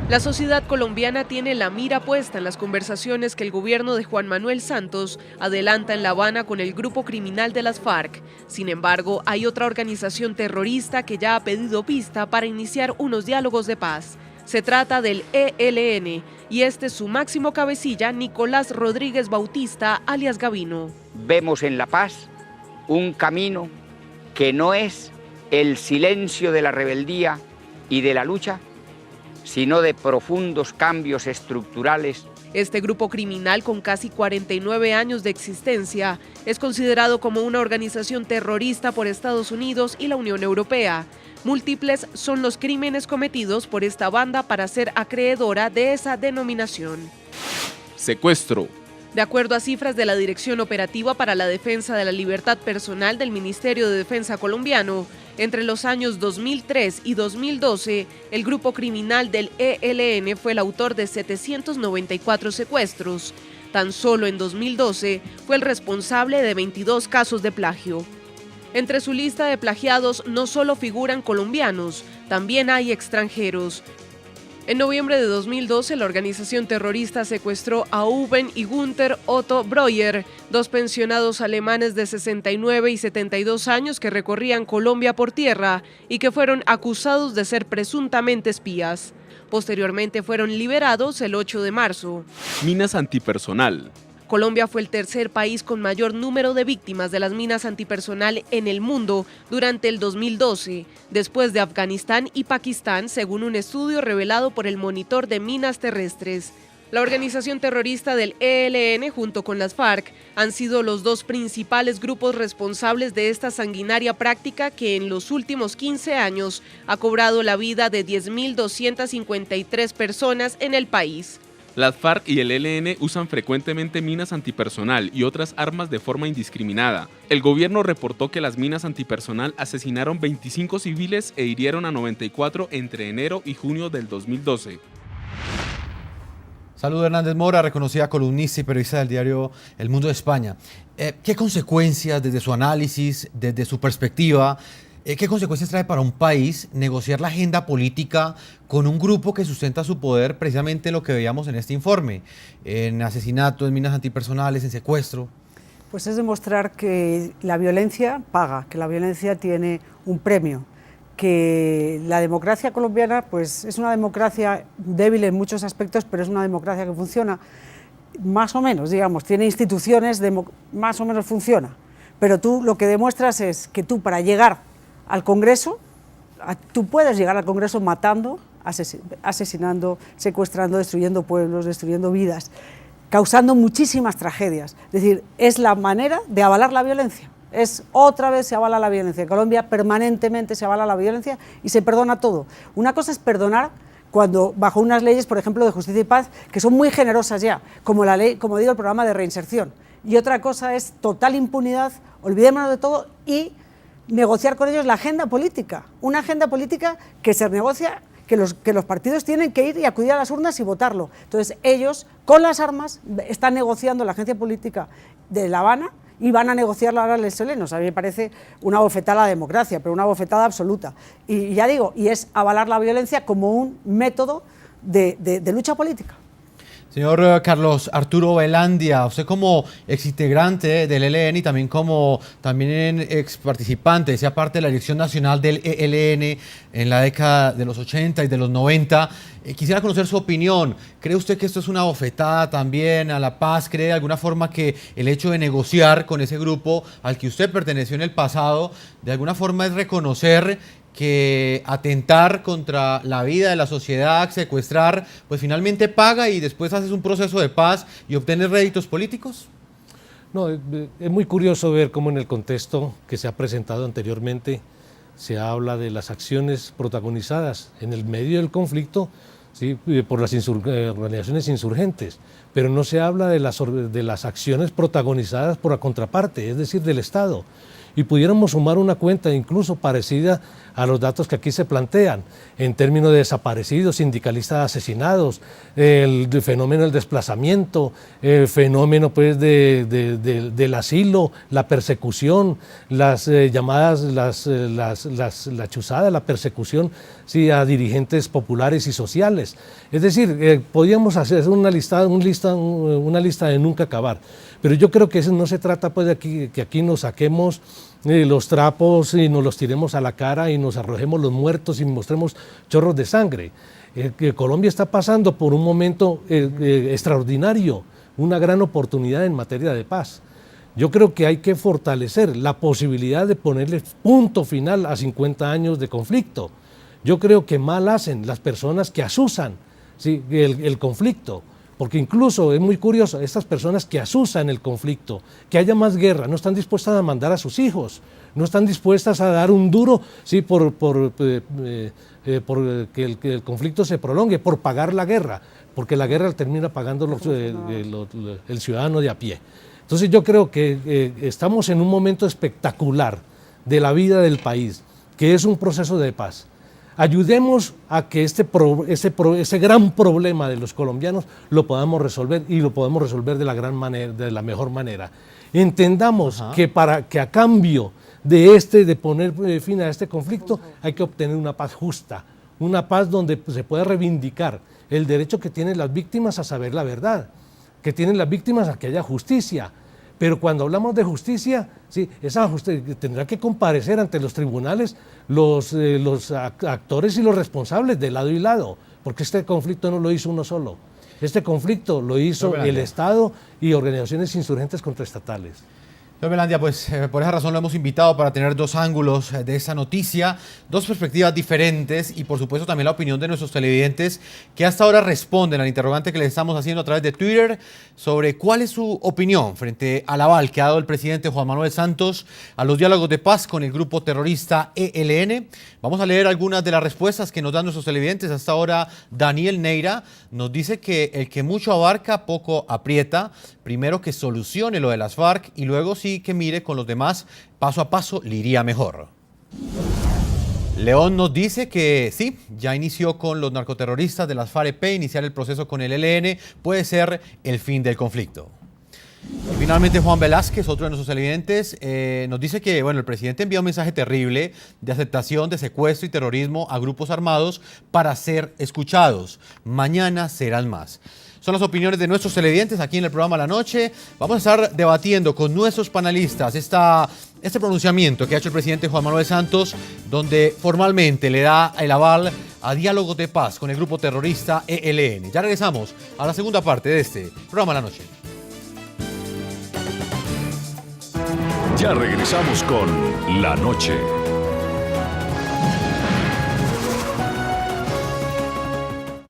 La sociedad colombiana tiene la mira puesta en las conversaciones que el gobierno de Juan Manuel Santos adelanta en La Habana con el grupo criminal de las FARC. Sin embargo, hay otra organización terrorista que ya ha pedido pista para iniciar unos diálogos de paz. Se trata del ELN y este es su máximo cabecilla, Nicolás Rodríguez Bautista, alias Gavino. Vemos en la paz un camino que no es el silencio de la rebeldía y de la lucha, sino de profundos cambios estructurales. Este grupo criminal, con casi 49 años de existencia, es considerado como una organización terrorista por Estados Unidos y la Unión Europea. Múltiples son los crímenes cometidos por esta banda para ser acreedora de esa denominación. Secuestro. De acuerdo a cifras de la Dirección Operativa para la Defensa de la Libertad Personal del Ministerio de Defensa colombiano, entre los años 2003 y 2012, el grupo criminal del ELN fue el autor de 794 secuestros. Tan solo en 2012 fue el responsable de 22 casos de plagio. Entre su lista de plagiados no solo figuran colombianos, también hay extranjeros. En noviembre de 2012, la organización terrorista secuestró a Uben y Günther Otto Breuer, dos pensionados alemanes de 69 y 72 años que recorrían Colombia por tierra y que fueron acusados de ser presuntamente espías. Posteriormente fueron liberados el 8 de marzo. Minas antipersonal. Colombia fue el tercer país con mayor número de víctimas de las minas antipersonal en el mundo durante el 2012, después de Afganistán y Pakistán, según un estudio revelado por el Monitor de Minas Terrestres. La organización terrorista del ELN junto con las FARC han sido los dos principales grupos responsables de esta sanguinaria práctica que en los últimos 15 años ha cobrado la vida de 10.253 personas en el país. Las FARC y el ELN usan frecuentemente minas antipersonal y otras armas de forma indiscriminada. El gobierno reportó que las minas antipersonal asesinaron 25 civiles e hirieron a 94 entre enero y junio del 2012. Saludos, Hernández Mora, reconocida columnista y periodista del diario El Mundo de España. ¿Qué consecuencias, desde su análisis, desde su perspectiva, qué consecuencias trae para un país negociar la agenda política con un grupo que sustenta su poder precisamente en lo que veíamos en este informe, en asesinato, en minas antipersonales, en secuestro? Pues es demostrar que la violencia paga, que la violencia tiene un premio, que la democracia colombiana pues es una democracia débil en muchos aspectos, pero es una democracia que funciona más o menos, digamos, tiene instituciones, más o menos funciona, pero tú lo que demuestras es que tú para llegar al Congreso, tú puedes llegar al Congreso matando, asesinando, secuestrando, destruyendo pueblos, destruyendo vidas, causando muchísimas tragedias. Es decir, es la manera de avalar la violencia. Otra vez se avala la violencia. En Colombia permanentemente se avala la violencia y se perdona todo. Una cosa es perdonar cuando bajo unas leyes, por ejemplo, de justicia y paz, que son muy generosas ya, como la ley, como digo, el programa de reinserción. Y otra cosa es total impunidad, olvidémonos de todo y negociar con ellos la agenda política. Una agenda política que se negocia, que los partidos tienen que ir y acudir a las urnas y votarlo. Entonces ellos, con las armas, están negociando la agenda política de La Habana y van a negociarla ahora los chilenos. A mí me parece una bofetada a la democracia, pero una bofetada absoluta. Y ya digo, y es avalar la violencia como un método de lucha política. Señor Carlos Arturo Velandia, usted como exintegrante del ELN y también como ex participante, decía parte de la dirección nacional del ELN en la década de los 80 y de los 90, quisiera conocer su opinión. ¿Cree usted que esto es una bofetada también a la paz? ¿Cree de alguna forma que el hecho de negociar con ese grupo al que usted perteneció en el pasado, de alguna forma es reconocer que atentar contra la vida de la sociedad, secuestrar, pues finalmente paga y después haces un proceso de paz y obtienes réditos políticos? No, es muy curioso ver cómo en el contexto que se ha presentado anteriormente se habla de las acciones protagonizadas en el medio del conflicto, ¿sí?, por las organizaciones insurgentes, pero no se habla de las acciones protagonizadas por la contraparte, es decir, del Estado. y pudiéramos sumar una cuenta incluso parecida a los datos que aquí se plantean, en términos de desaparecidos, sindicalistas asesinados, el fenómeno del desplazamiento, el fenómeno pues, del asilo, la persecución, las llamadas, la chuzada, la persecución sí, a dirigentes populares y sociales. Es decir, podríamos hacer una lista de nunca acabar. Pero yo creo que eso no se trata pues, de que aquí nos saquemos los trapos y nos los tiremos a la cara y nos arrojemos los muertos y mostremos chorros de sangre. Colombia está pasando por un momento extraordinario, una gran oportunidad en materia de paz. Yo creo que hay que fortalecer la posibilidad de ponerle punto final a 50 años de conflicto. Yo creo que mal hacen las personas que asusan, ¿sí?, el conflicto. Porque incluso es muy curioso, estas personas que asusan el conflicto, que haya más guerra, no están dispuestas a mandar a sus hijos, no están dispuestas a dar un duro sí, por que el conflicto se prolongue, por pagar la guerra, porque la guerra termina pagando el ciudadano de a pie. Entonces yo creo que estamos en un momento espectacular de la vida del país, que es un proceso de paz. Ayudemos a que ese gran problema de los colombianos lo podamos resolver y lo podamos resolver de la mejor manera. Entendamos que a cambio de poner fin a este conflicto hay que obtener una paz justa, una paz donde se pueda reivindicar el derecho que tienen las víctimas a saber la verdad, que tienen las víctimas a que haya justicia. Pero cuando hablamos de justicia, sí, esa justicia tendrá que comparecer ante los tribunales los actores y los responsables de lado y lado, porque este conflicto no lo hizo uno solo. Este conflicto lo hizo el Estado y organizaciones insurgentes contraestatales. Señor Velandia, pues por esa razón lo hemos invitado para tener dos ángulos de esa noticia, dos perspectivas diferentes y por supuesto también la opinión de nuestros televidentes que hasta ahora responden al interrogante que les estamos haciendo a través de Twitter sobre cuál es su opinión frente al aval que ha dado el presidente Juan Manuel Santos a los diálogos de paz con el grupo terrorista ELN. Vamos a leer algunas de las respuestas que nos dan nuestros televidentes. Hasta ahora Daniel Neira nos dice que el que mucho abarca poco aprieta, primero que solucione lo de las FARC y luego sí que mire con los demás, paso a paso le iría mejor. León nos dice que sí, ya inició con los narcoterroristas de las FARC-EP, iniciar el proceso con el ELN puede ser el fin del conflicto. Y finalmente Juan Velázquez, otro de nuestros televidentes, nos dice que bueno, el presidente envía un mensaje terrible de aceptación de secuestro y terrorismo a grupos armados para ser escuchados. Mañana serán más. Son las opiniones de nuestros televidentes aquí en el programa La Noche. Vamos a estar debatiendo con nuestros panelistas este pronunciamiento que ha hecho el presidente Juan Manuel Santos, donde formalmente le da el aval a diálogos de paz con el grupo terrorista ELN. Ya regresamos a la segunda parte de este programa La Noche. Ya regresamos con La Noche.